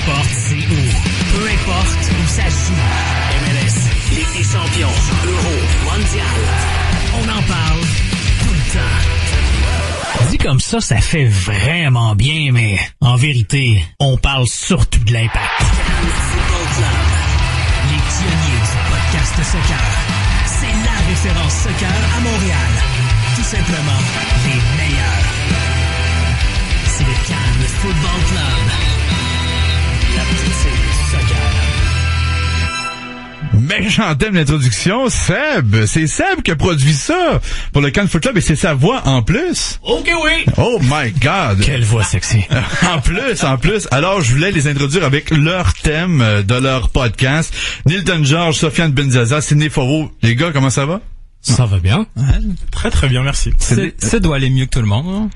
importe c'est où, peu importe où ça se joue. MLS, Ligue des champions, Euro, Mondial. On en parle tout le temps. Dit comme ça fait vraiment bien, mais en vérité, on parle surtout de l'Impact. Cannes Football Club, les pionniers du podcast soccer. C'est la référence soccer à Montréal. Tout simplement, les meilleurs. C'est le Cannes Football Club. La petite soccer. Méchant thème d'introduction, Seb. C'est Seb qui a produit ça pour le Cannes Football Club et c'est sa voix en plus. Ok, oui. Oh my God. Quelle voix sexy. En plus. Alors, je voulais les introduire avec leur thème de leur podcast. Nilton George, Sofiane Benzaza, Sidney Foro. Les gars, comment ça va? Ça va bien. Ouais, très très bien, merci. Ça doit aller mieux que tout le monde, hein?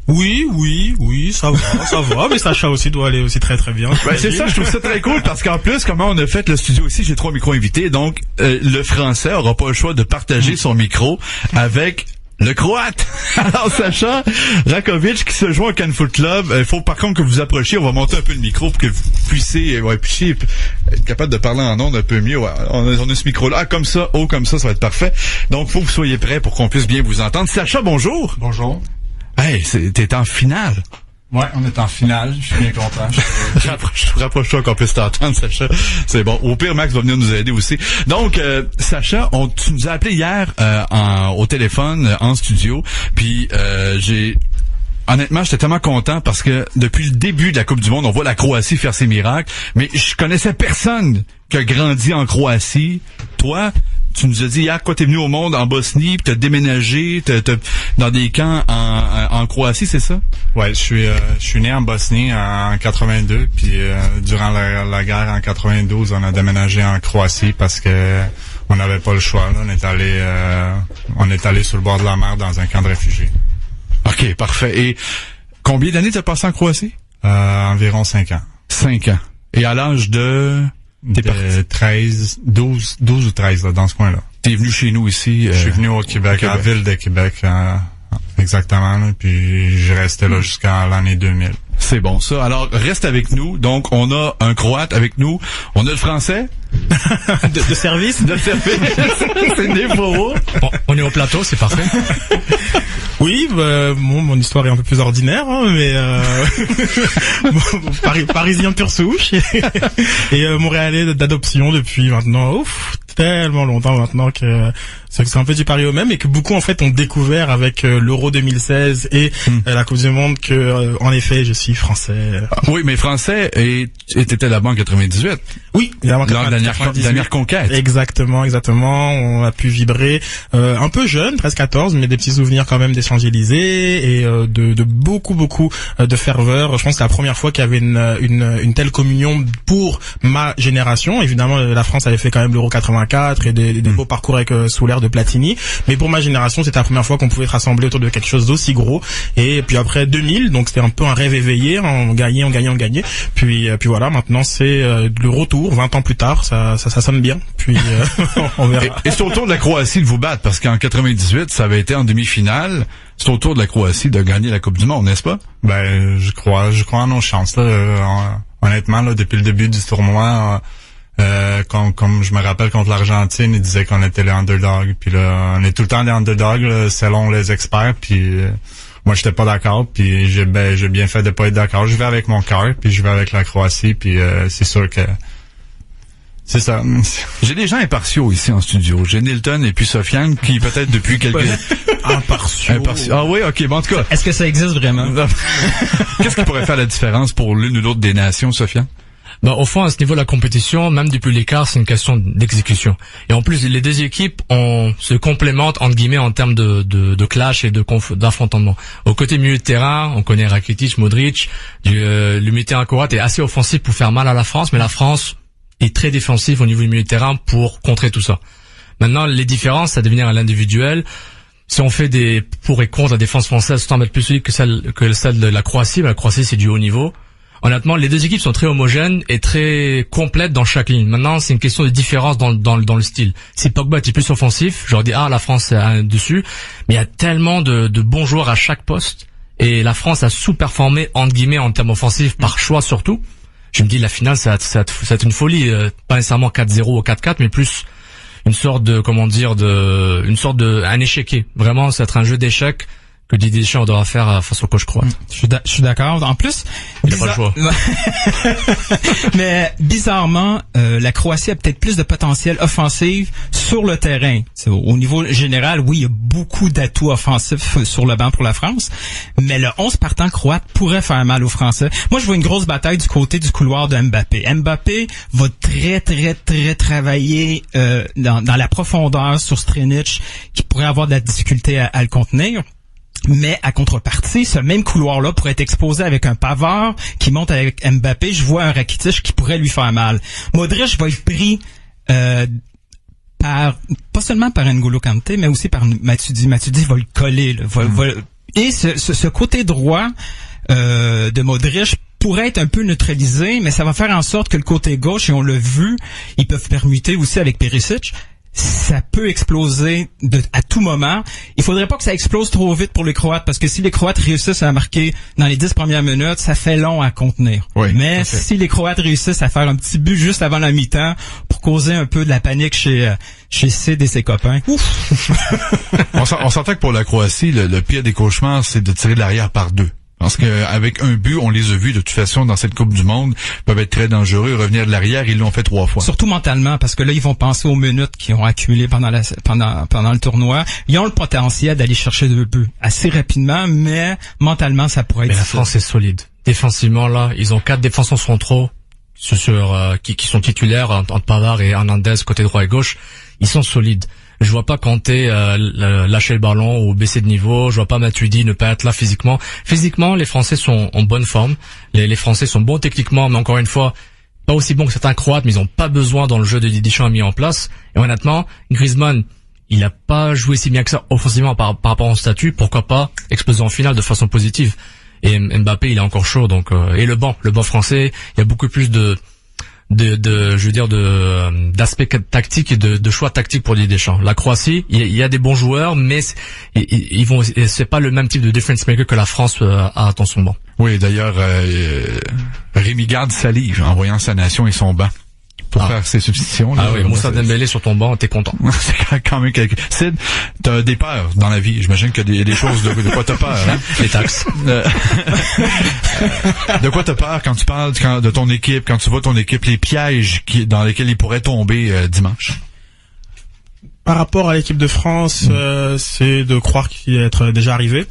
Oui, ça va, mais Sacha aussi doit aller aussi très très bien. Ben, c'est ça, je trouve ça très cool parce qu'en plus, comment on a fait le studio ici, j'ai 3 micros invités, donc le français aura pas le choix de partager son micro avec le croate. Alors Sacha Rakovic qui se joint au Cannes Foot Club, il faut par contre que vous approchiez, on va monter un peu le micro pour que vous puissiez être capable de parler en ondes un peu mieux. Ouais, on a ce micro là, comme ça, haut comme ça va être parfait. Donc faut que vous soyez prêts pour qu'on puisse bien vous entendre. Sacha, bonjour. Bonjour. Hey, t'es en finale. Ouais, on est en finale. Je suis bien content. Rapproche-toi qu'on puisse t'entendre, Sacha. C'est bon. Au pire, Max va venir nous aider aussi. Donc, Sacha, tu nous as appelé hier au téléphone, en studio. Puis, honnêtement, j'étais tellement content parce que depuis le début de la Coupe du Monde, on voit la Croatie faire ses miracles. Mais je connaissais personne qui a grandi en Croatie. Toi, tu nous as dit hier quoi, t'es venu au monde en Bosnie, puis t'as déménagé, t'as dans des camps en Croatie, c'est ça? Ouais, je suis né en Bosnie en 82, puis durant la guerre en 92, on a déménagé en Croatie parce que on n'avait pas le choix. Là. On est allé sur le bord de la mer dans un camp de réfugiés. OK, parfait. Et combien d'années t'as passé en Croatie? Environ 5 ans. 5 ans. Et à l'âge de 12 ou 13 là, dans ce coin-là. T'es venu chez nous ici? Je suis venu au Québec, à la ville de Québec, exactement, là, puis je restais là jusqu'à l'année 2000. C'est bon, ça. Alors, reste avec nous. Donc, on a un Croate avec nous. On a le Français. de service? De service. C'est des faux. Bon, on est au plateau, c'est parfait. Oui, mon histoire est un peu plus ordinaire, hein, mais parisien pur souche et montréalais d'adoption depuis maintenant tellement longtemps maintenant que c'est un peu du pari au même et que beaucoup en fait ont découvert avec l'Euro 2016 et la Coupe du Monde que en effet je suis français. Oui, mais français et t'étais là-bas en 98. Oui, lors de la dernière conquête. Exactement. On a pu vibrer un peu jeune, presque 14, mais des petits souvenirs quand même des Champs-Élysées et de beaucoup de ferveur. Je pense que c'est la première fois qu'il y avait une telle communion pour ma génération. Évidemment, la France avait fait quand même l'Euro 84 et des beaux parcours avec sous l'ère de Platini, mais pour ma génération, c'était la première fois qu'on pouvait être rassemblés autour de quelque chose d'aussi gros. Et puis après 2000, donc c'était un peu un rêve éveillé, on gagnait. Puis voilà, maintenant c'est le retour 20 ans plus tard, ça sonne bien. Puis on verra. Et c'est au tour de la Croatie de vous battre parce qu'en 98, ça avait été en demi-finale. C'est au tour de la Croatie de gagner la Coupe du Monde, n'est-ce pas? Ben, je crois en nos chances là. Honnêtement là, depuis le début du tournoi. Comme je me rappelle contre l'Argentine, ils disaient qu'on était les underdogs. Puis là, on est tout le temps les underdogs là, selon les experts. Puis moi, j'étais pas d'accord. Puis j'ai bien fait de pas être d'accord. Je vais avec mon cœur. Puis je vais avec la Croatie. Puis c'est sûr que c'est ça. J'ai des gens impartiaux ici en studio. J'ai Nilton et puis Sofiane qui peut-être depuis quelques impartiaux. Ah oui, ok. Bon, en tout cas, est-ce que ça existe vraiment? Qu'est-ce qui pourrait faire la différence pour l'une ou l'autre des nations, Sofiane? Ben, au fond, à ce niveau de la compétition, même depuis l'écart, c'est une question d'exécution. Et en plus, les deux équipes se complémentent, entre guillemets, en termes de clash et d'affrontement. Au côté milieu de terrain, on connaît Rakitic, Modric, le milieu de terrain croate est assez offensif pour faire mal à la France, mais la France est très défensive au niveau du milieu de terrain pour contrer tout ça. Maintenant, les différences, ça va devenir à l'individuel. Si on fait des pour et contre, la défense française semble être plus solide que celle de la Croatie, la Croatie, c'est du haut niveau. Honnêtement, les deux équipes sont très homogènes et très complètes dans chaque ligne. Maintenant, c'est une question de différence dans le style. Si Pogba était plus offensif, j'aurais dit la France est dessus, mais il y a tellement de bons joueurs à chaque poste et la France a sous-performé entre guillemets en termes offensifs par choix surtout. je me dis la finale ça va être une folie, pas nécessairement 4-0 ou 4-4, mais plus une sorte de un échiquier. Vraiment, ça va être un jeu d'échecs que Didier Deschamps devra faire face au coach croate. Je suis d'accord. En plus, il n'a pas le choix. Mais bizarrement, la Croatie a peut-être plus de potentiel offensif sur le terrain. Au niveau général, oui, il y a beaucoup d'atouts offensifs sur le banc pour la France, mais le 11 partant croate pourrait faire mal aux Français. Moi, je vois une grosse bataille du côté du couloir de Mbappé. Mbappé va très travailler dans la profondeur sur Strinic, qui pourrait avoir de la difficulté à le contenir. Mais à contrepartie, ce même couloir-là pourrait être exposé avec un Pavard qui monte avec Mbappé. Je vois un Rakitic qui pourrait lui faire mal. Modric va être pris pas seulement par N'Golo Kanté, mais aussi par Matuidi. Matuidi va le coller. Et ce côté droit de Modric pourrait être un peu neutralisé, mais ça va faire en sorte que le côté gauche, et on l'a vu, ils peuvent permuter aussi avec Perisic. Ça peut exploser à tout moment. Il faudrait pas que ça explose trop vite pour les Croates, parce que si les Croates réussissent à marquer dans les 10 premières minutes, ça fait long à contenir. Oui, mais si les Croates réussissent à faire un petit but juste avant la mi-temps pour causer un peu de la panique chez Sid et ses copains. Ouf. On s'entend que pour la Croatie, le pire des cauchemars, c'est de tirer de l'arrière par deux. Parce que avec un but, on les a vus de toute façon dans cette Coupe du Monde, peuvent être très dangereux, revenir de l'arrière, ils l'ont fait 3 fois. Surtout mentalement, parce que là, ils vont penser aux minutes qu'ils ont accumulées pendant le tournoi. Ils ont le potentiel d'aller chercher 2 buts assez rapidement, mais mentalement, ça pourrait être... Mais la France est solide. Défensivement, là, ils ont 4 défenseurs centraux qui sont titulaires entre Pavard et Hernandez côté droit et gauche. Ils sont solides. Je vois pas Kanté lâcher le ballon ou baisser de niveau. Je vois pas Matuidi ne pas être là physiquement. Physiquement, les Français sont en bonne forme. Les Français sont bons techniquement, mais encore une fois, pas aussi bons que certains Croates, mais ils ont pas besoin dans le jeu de Didier Deschamps mis en place. Et honnêtement, Griezmann, il a pas joué si bien que ça offensivement par rapport à son statut. Pourquoi pas exploser en finale de façon positive? Et Mbappé, il est encore chaud, donc et le banc français, il y a beaucoup plus d'aspect tactique et de choix tactique pour Didier Deschamps. La Croatie, il y a des bons joueurs, mais c'est pas le même type de difference maker que la France a dans son banc. Oui, d'ailleurs, Rémi Garde salive en voyant sa nation et son banc pour faire ses substitutions. Ah oui, Moussa Dembélé sur ton banc, t'es content. C'est quand même quelque... Sid, t'as des peurs dans la vie. J'imagine qu'il y a des choses de quoi t'as peur, hein? Les taxes. De quoi t'as peur quand tu parles de ton équipe, quand tu vois ton équipe, les pièges dans lesquels ils pourraient tomber dimanche? Par rapport à l'équipe de France, c'est de croire qu'il va être déjà arrivé.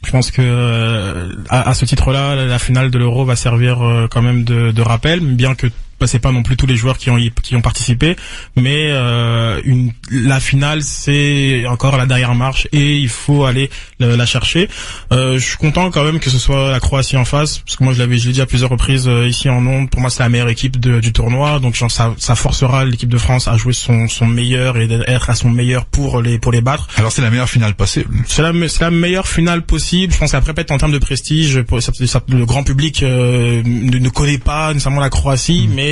Je pense que à ce titre-là, la finale de l'Euro va servir quand même de rappel, bien que c'est pas non plus tous les joueurs qui ont participé, mais la finale c'est encore la dernière marche et il faut aller la chercher. Je suis content quand même que ce soit la Croatie en face, parce que moi je l'ai dit à plusieurs reprises ici en ondes. Pour moi c'est la meilleure équipe du tournoi, donc ça forcera l'équipe de France à jouer son meilleur et d'être à son meilleur pour les battre. Alors c'est la meilleure finale possible. C'est la meilleure finale possible. Je pense qu'après peut-être en termes de prestige, le grand public ne connaît pas nécessairement la Croatie, mais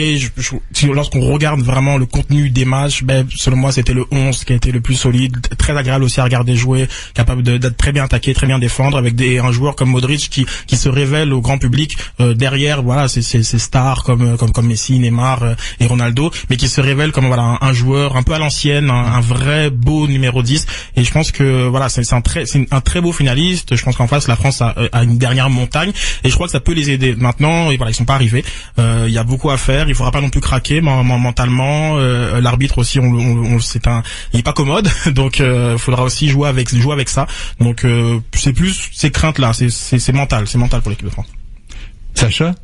lorsqu'on regarde vraiment le contenu des matchs, selon moi c'était le 11 qui a été le plus solide, très agréable aussi à regarder jouer, capable d'être très bien attaqué, très bien défendre, avec un joueur comme Modric qui se révèle au grand public derrière ces stars comme Messi, Neymar et Ronaldo, mais qui se révèle comme un joueur un peu à l'ancienne, un vrai beau numéro 10. Et je pense que c'est un très beau finaliste. Je pense qu'en face la France a une dernière montagne et je crois que ça peut les aider. Maintenant, ils sont pas arrivés. Il y a beaucoup à faire. Il faudra pas non plus craquer mentalement. L'arbitre aussi, il est pas commode, donc faudra aussi jouer avec ça. Donc c'est plus ces craintes là, c'est mental pour l'équipe de France. Sacha,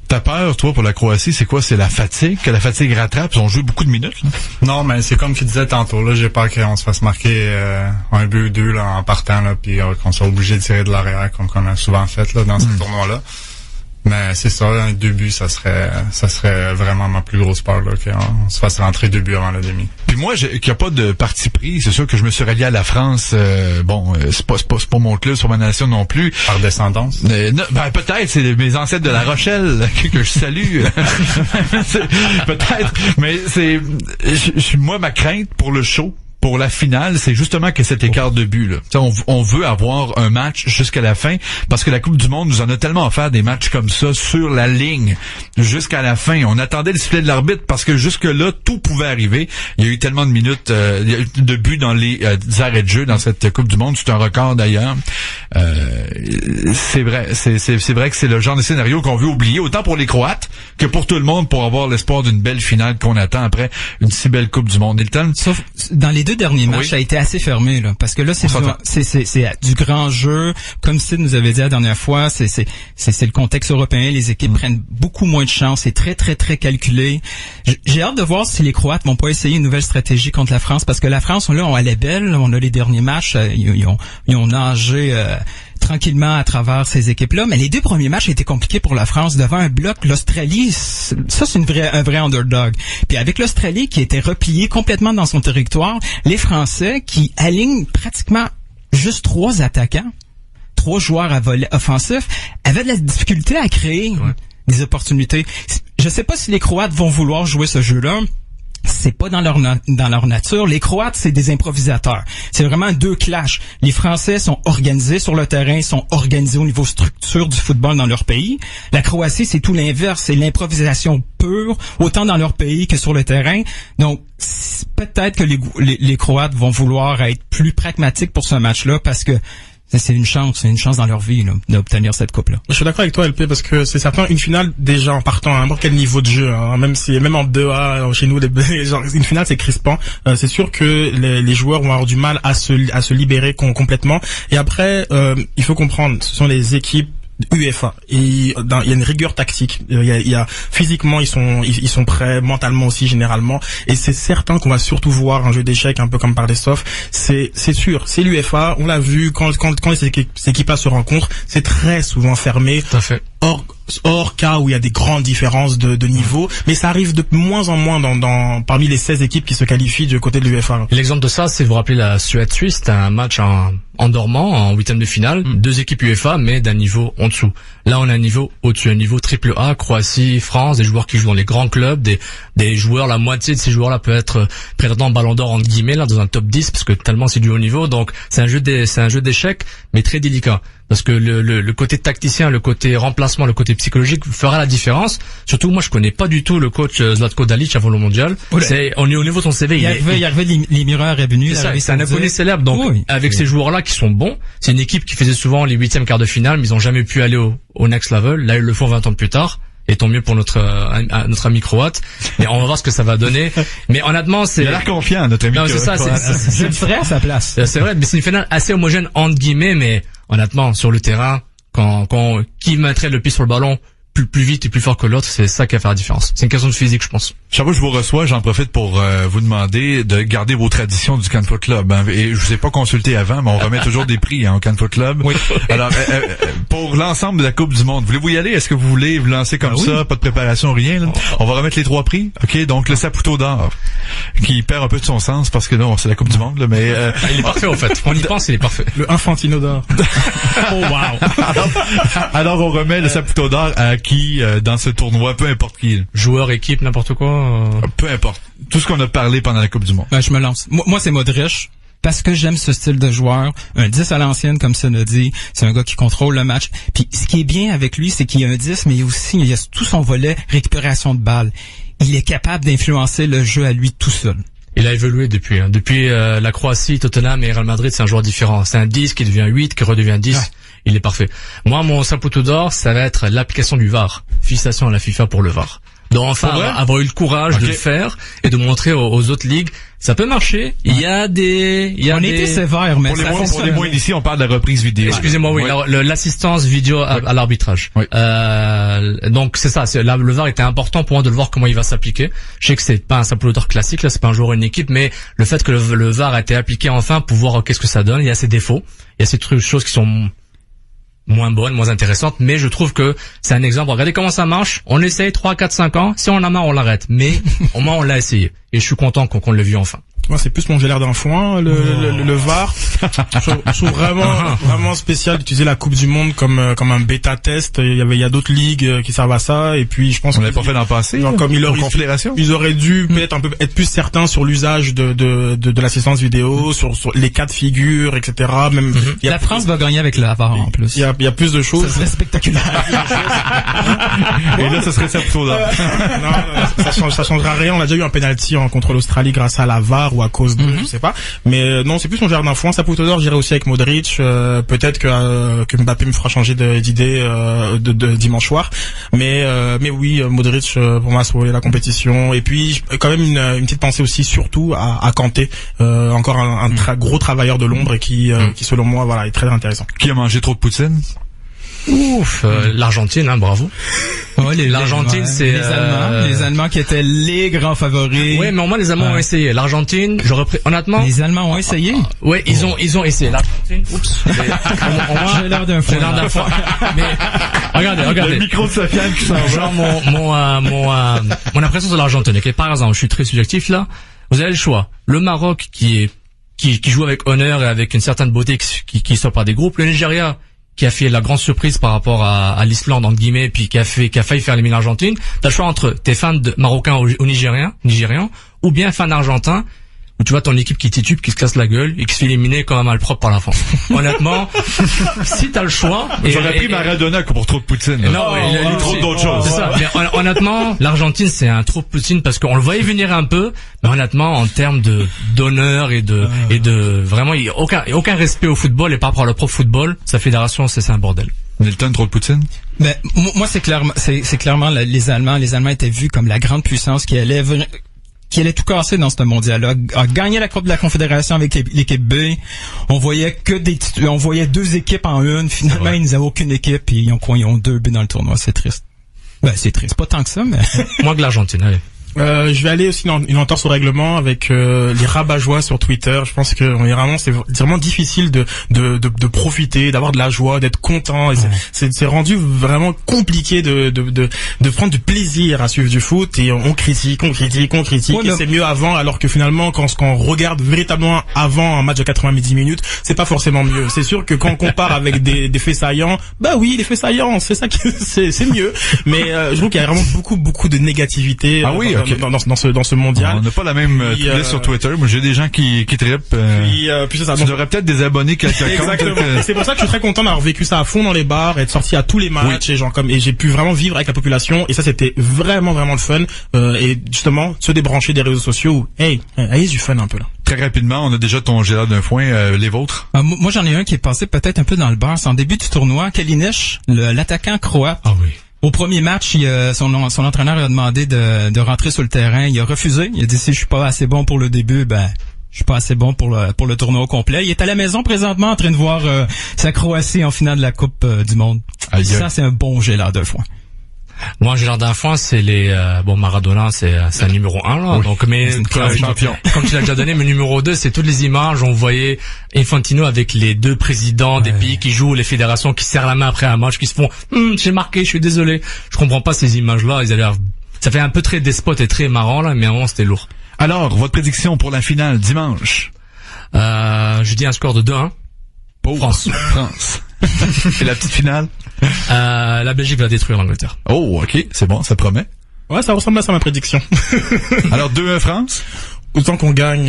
ta peur, toi, pour la Croatie, c'est quoi? C'est la fatigue? Que la fatigue rattrape? Ils ont joué beaucoup de minutes, là. Non, mais c'est comme tu disais tantôt, là, j'ai peur qu'on se fasse marquer un but ou 2 là, en partant, là, puis qu'on soit obligé de tirer de l'arrière, comme qu'on a souvent fait là dans ce tournoi-là. Mais c'est ça, un 2 buts, ça serait vraiment ma plus grosse peur, là, qu'on se fasse rentrer 2 buts avant la demi. Puis moi, qu'il n'y a pas de parti pris, c'est sûr que je me suis rallié à la France, c'est pas mon club, c'est pas ma nation non plus. Par descendance? Non, peut-être, c'est mes ancêtres de La Rochelle, que je salue. Peut-être, mais moi, ma crainte pour le show, pour la finale, c'est justement que cet écart de but, là. On veut avoir un match jusqu'à la fin, parce que la Coupe du Monde nous en a tellement offert des matchs comme ça, sur la ligne, jusqu'à la fin. On attendait le sifflet de l'arbitre, parce que jusque-là, tout pouvait arriver. Il y a eu tellement de minutes, de buts dans les arrêts de jeu dans cette Coupe du Monde. C'est un record d'ailleurs. C'est vrai que c'est le genre de scénario qu'on veut oublier, autant pour les Croates que pour tout le monde, pour avoir l'espoir d'une belle finale qu'on attend après une si belle Coupe du Monde. Sauf dans les 2 derniers matchs, ça a été assez fermé, là, parce que là, c'est du grand jeu. Comme Sid nous avait dit la dernière fois, c'est le contexte européen. Les équipes prennent beaucoup moins de chances. C'est très, très, très calculé. J'ai hâte de voir si les Croates vont pas essayer une nouvelle stratégie contre la France, parce que la France, là, elle est belle. On a les derniers matchs. Ils ont nagé tranquillement à travers ces équipes-là, mais les 2 premiers matchs étaient compliqués pour la France devant un bloc. L'Australie, ça c'est un vrai underdog. Puis avec l'Australie qui était repliée complètement dans son territoire, les Français qui alignent pratiquement juste 3 attaquants, 3 joueurs à volet offensif, avaient de la difficulté à créer des opportunités. Je sais pas si les Croates vont vouloir jouer ce jeu-là. C'est pas dans leur nature. Les Croates, c'est des improvisateurs. C'est vraiment 2 clashs. Les Français sont organisés sur le terrain, sont organisés au niveau structure du football dans leur pays. La Croatie, c'est tout l'inverse. C'est l'improvisation pure, autant dans leur pays que sur le terrain. Donc, peut-être que les Croates vont vouloir être plus pragmatiques pour ce match-là, parce que c'est une chance dans leur vie, là, d'obtenir cette coupe-là. Je suis d'accord avec toi, LP, parce que c'est certain, une finale, déjà, en partant à n'importe quel niveau de jeu, hein, même en 2A, chez nous, genre, une finale, c'est crispant. C'est sûr que les joueurs vont avoir du mal à se libérer complètement. Et après, il faut comprendre, ce sont les équipes UEFA, et il y a une rigueur tactique, il y a physiquement ils sont prêts, mentalement aussi généralement, et c'est certain qu'on va surtout voir un jeu d'échecs un peu comme par des softs. C'est sûr, c'est l'UEFA, on l'a vu quand ces équipes-là se rencontrent, c'est très souvent fermé. Tout à fait. Hors cas où il y a des grandes différences de niveau, mais ça arrive de moins en moins parmi les 16 équipes qui se qualifient du côté de l'UEFA. L'exemple de ça, c'est vous rappeler la Suède-Suisse, c'était un match en dormant, en 8e de finale, 2 équipes UEFA, mais d'un niveau en dessous. Là, on a un niveau au-dessus, un niveau AAA, Croatie, France, des joueurs qui jouent dans les grands clubs, des joueurs, la moitié de ces joueurs-là peut être prétendant Ballon d'Or entre guillemets, là, dans un top 10, parce que tellement c'est du haut niveau. Donc, c'est un jeu d'échecs, mais très délicat. Parce que le côté tacticien, le côté remplacement, le côté psychologique fera la différence. Surtout, moi, je connais pas du tout le coach Zlatko Dalic avant le mondial. On est au niveau de son CV. Il y avait les mireurs est venu. C'est un abonné célèbre. Donc, avec ces joueurs-là qui sont bons, c'est une équipe qui faisait souvent les 8e quarts de finale, mais ils ont jamais pu aller au next level. Là, ils le font 20 ans plus tard. Et tant mieux pour notre ami croate. Mais on va voir ce que ça va donner. Mais honnêtement, c'est... Il a l'air confiant, notre ami croate. Non, c'est ça, c'est vrai à sa place. C'est vrai, mais c'est une finale assez homogène, entre guillemets, mais honnêtement, sur le terrain, qui mettrait le pied sur le ballon plus vite et plus fort que l'autre, c'est ça qui va faire la différence. C'est une question de physique, je pense. Chaque fois que je vous reçois, j'en profite pour vous demander de garder vos traditions du Can Foot Club. Hein. Et je vous ai pas consulté avant, mais on remet toujours des prix au Can Foot Club. Oui. Alors, pour l'ensemble de la Coupe du Monde, voulez-vous y aller? Est-ce que vous voulez vous lancer comme ça, pas de préparation, rien? Là? On va remettre les 3 prix. Ok, donc le Saputo d'or, qui perd un peu de son sens parce que non, c'est la Coupe du Monde, là, mais il est parfait en fait. On y pense, il est parfait. Le Infantino d'or. Oh wow. Alors on remet le Saputo d'or à qui dans ce tournoi, peu importe qui. Joueur, équipe, n'importe quoi. Peu importe. Tout ce qu'on a parlé pendant la Coupe du Monde. Ben, je me lance. Moi c'est Modric. Parce que j'aime ce style de joueur, un 10 à l'ancienne comme ça l'a dit, c'est un gars qui contrôle le match. Puis ce qui est bien avec lui, c'est qu'il y a un 10, mais il y a tout son volet récupération de balles. Il est capable d'influencer le jeu à lui tout seul. Il a évolué depuis. Hein. Depuis la Croatie, Tottenham et Real Madrid, c'est un joueur différent. C'est un 10 qui devient 8, qui redevient 10. Ouais. Il est parfait. Moi, mon Saputo d'or, ça va être l'application du VAR. Félicitations à la FIFA pour le VAR. Donc enfin avoir eu le courage de le faire et de montrer aux autres ligues, ça peut marcher. Il y a été sévère, mais pour les moins d'ici, on parle de la reprise vidéo. Excusez-moi, oui, l'assistance vidéo à l'arbitrage. Oui. Donc c'est ça, le VAR était important pour moi de le voir comment il va s'appliquer. Je sais que c'est pas un Saputo d'or classique, là, c'est pas un joueur, une équipe, mais le fait que le VAR a été appliqué enfin pour voir qu'est-ce que ça donne, il y a ses défauts, il y a ces choses qui sont moins bonne, moins intéressante, mais je trouve que c'est un exemple. Regardez comment ça marche. On essaye 3, 4, 5 ans. Si on en a marre, on l'arrête. Mais au moins, on l'a essayé. Et je suis content qu'on l'ait vu enfin. Moi, c'est plus mon j'ai l'air d'un foin, le VAR. Je trouve vraiment spécial d'utiliser la Coupe du Monde comme un bêta test. Il y a d'autres ligues qui servent à ça, et puis je pense on l'avait pas fait dans le passé. Genre, comme ils auraient dû peut-être être plus certains sur l'usage de l'assistance vidéo, sur les cas de figure, etc. Même la France va gagner avec le VAR en plus. Il y a plus de choses. Ça serait spectaculaire. Et là, ça serait ça plutôt là. Non, ça changera rien. On a déjà eu un penalty contre l'Australie grâce à la VAR ou à cause de, je sais pas. Mais non, c'est plus mon jardin d'enfant. Ça Poteau d'or, j'irai aussi avec Modric. Peut-être que Mbappé me fera changer d'idée de dimanche soir. Mais oui, Modric pour moi sauver la compétition. Et puis quand même une petite pensée aussi surtout à Kanté, encore un gros travailleur de l'ombre et qui selon moi voilà est très intéressant. Qui a mangé trop de poutine? Ouf, l'Argentine, bravo. Ouais, l'Argentine, c'est les Allemands qui étaient les grands favoris. Oui, mais au moins les Allemands ont essayé. L'Argentine, honnêtement. Les Allemands ont essayé. Oui, ils ont essayé. L'Argentine, oups. Au moins, j'ai l'air d'un fou. Mais regardez. Le micro de Sofiane qui s'en va. Genre mon impression sur l'Argentine. Okay, par exemple, je suis très subjectif là. Vous avez le choix. Le Maroc qui joue avec honneur et avec une certaine beauté qui sort par des groupes. Le Nigeria qui a fait la grande surprise par rapport à l'Islande entre guillemets, puis qui a failli faire éliminer l'Argentine. T'as le choix entre t'es fan de marocain ou nigérian, ou bien fan argentin, où tu vois ton équipe qui titube, qui se casse la gueule et qui se fait éliminer comme un malpropre par la France. Honnêtement, si t'as le choix... J'aurais pris Maradona pour trop de poutine. Non, il a trop d'autres choses. C'est ça. Mais honnêtement, l'Argentine, c'est un trop de poutine parce qu'on le voyait venir un peu, mais honnêtement, en termes d'honneur et de vraiment, il y a aucun respect au football et par rapport à leur propre football, sa fédération, c'est un bordel. Nilton, trop de poutine? Ben, moi, c'est clairement les Allemands étaient vus comme la grande puissance qui allait tout casser dans ce mondial-là, a gagné la Coupe de la Confédération avec l'équipe B. On voyait deux équipes en une. Finalement, ils n'avaient aucune équipe et ils ont 2 buts dans le tournoi. C'est triste. Ben, c'est triste. Pas tant que ça, mais... Moins que l'Argentine, allez. Je vais aller aussi dans une entorse au règlement avec les rabat-joie sur Twitter. Je pense que c'est vraiment difficile de profiter, d'avoir de la joie, d'être content. Et c'est rendu vraiment compliqué de prendre du plaisir à suivre du foot, et on critique. Ouais, et c'est mieux avant, alors que finalement quand on regarde véritablement avant un match de 90 minutes, c'est pas forcément mieux. C'est sûr que quand on compare avec des faits saillants, bah oui, les faits saillants, c'est ça qui c'est mieux. Mais je trouve qu'il y a vraiment beaucoup de négativité. Ah oui. Dans ce mondial. On n'a pas la même liste sur Twitter. Moi, j'ai des gens qui trippent. Puis c'est ça. Tu devrais peut-être désabonner quelqu'un. Exactement. C'est pour ça que je suis très content d'avoir vécu ça à fond dans les bars, être sorti à tous les matchs, et j'ai pu vraiment vivre avec la population, et ça c'était vraiment le fun. Et justement, se débrancher des réseaux sociaux où, ayez du fun un peu là. Très rapidement, on a déjà ton gérard d'un foin, les vôtres. Moi, j'en ai un qui est passé peut-être un peu dans le bar. C'est en début du tournoi. Kalinic, l'attaquant croate. Ah oui. Au premier match, son entraîneur lui a demandé de rentrer sur le terrain. Il a refusé. Il a dit si je suis pas assez bon pour le début, je suis pas assez bon pour le tournoi au complet. Il est à la maison présentement en train de voir sa Croatie en finale de la Coupe du Monde. Ça, c'est un bon gélard de foin. Moi, Gérard d'enfant, c'est Maradona, c'est un numéro 1, là. Oui. Donc, mais, champion. Comme tu l'as déjà donné, mais numéro 2, c'est toutes les images, on voyait Infantino avec les 2 présidents des pays qui jouent, les fédérations qui serrent la main après un match, qui se font, j'ai marqué, je suis désolé. Je comprends pas ces images-là, ça fait un peu très despote et très marrant, là, mais à un moment, c'était lourd. Alors, votre prédiction pour la finale, dimanche? Je dis un score de 2-1. France. Et la petite finale? La Belgique va détruire l'Angleterre. Oh, ok, c'est bon, ça promet. Ouais, ça ressemble à ça, ma prédiction. Alors, 2-1 France? Autant qu'on gagne.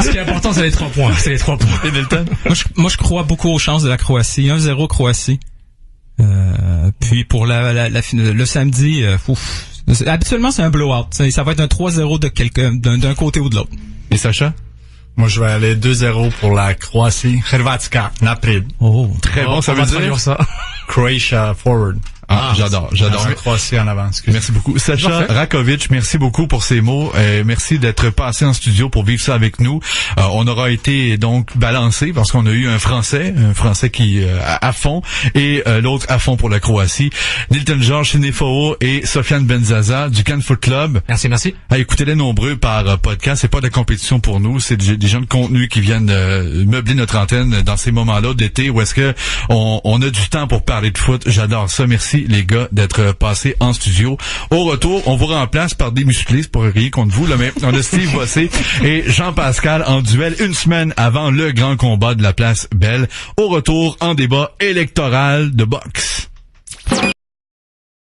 Ce qui est important, c'est les 3 points. C'est les 3 points. Et Milton? Moi, je crois beaucoup aux chances de la Croatie. 1-0 Croatie. Puis pour le samedi, habituellement c'est un blowout. Ça va être un 3-0 de quelqu'un, d'un côté ou de l'autre. Et Sacha? Moi, je vais aller 2-0 pour la Croatie. Hrvatska, napred. Oh, très bon, ça veut dire ça. Croatia forward. J'adore. Croatie en avant. Merci beaucoup. Sacha Rakovic, merci beaucoup pour ces mots. Merci d'être passé en studio pour vivre ça avec nous. On aura été donc balancé parce qu'on a eu un Français qui à fond, et l'autre à fond pour la Croatie. Nilton Georges, Sénéfao et Sofiane Benzaza du Cannes Foot Club. Merci. Écoutez-les nombreux par podcast. C'est pas de la compétition pour nous. C'est des gens de contenu qui viennent meubler notre antenne dans ces moments-là d'été où est-ce que on a du temps pour parler de foot. J'adore ça. Merci les gars, d'être passés en studio. Au retour, on vous remplace par des musclés, c'est pour rien contre vous, là, mais on a Steve Bossé et Jean-Pascal en duel une semaine avant le grand combat de la place Belle. Au retour, en débat électoral de boxe.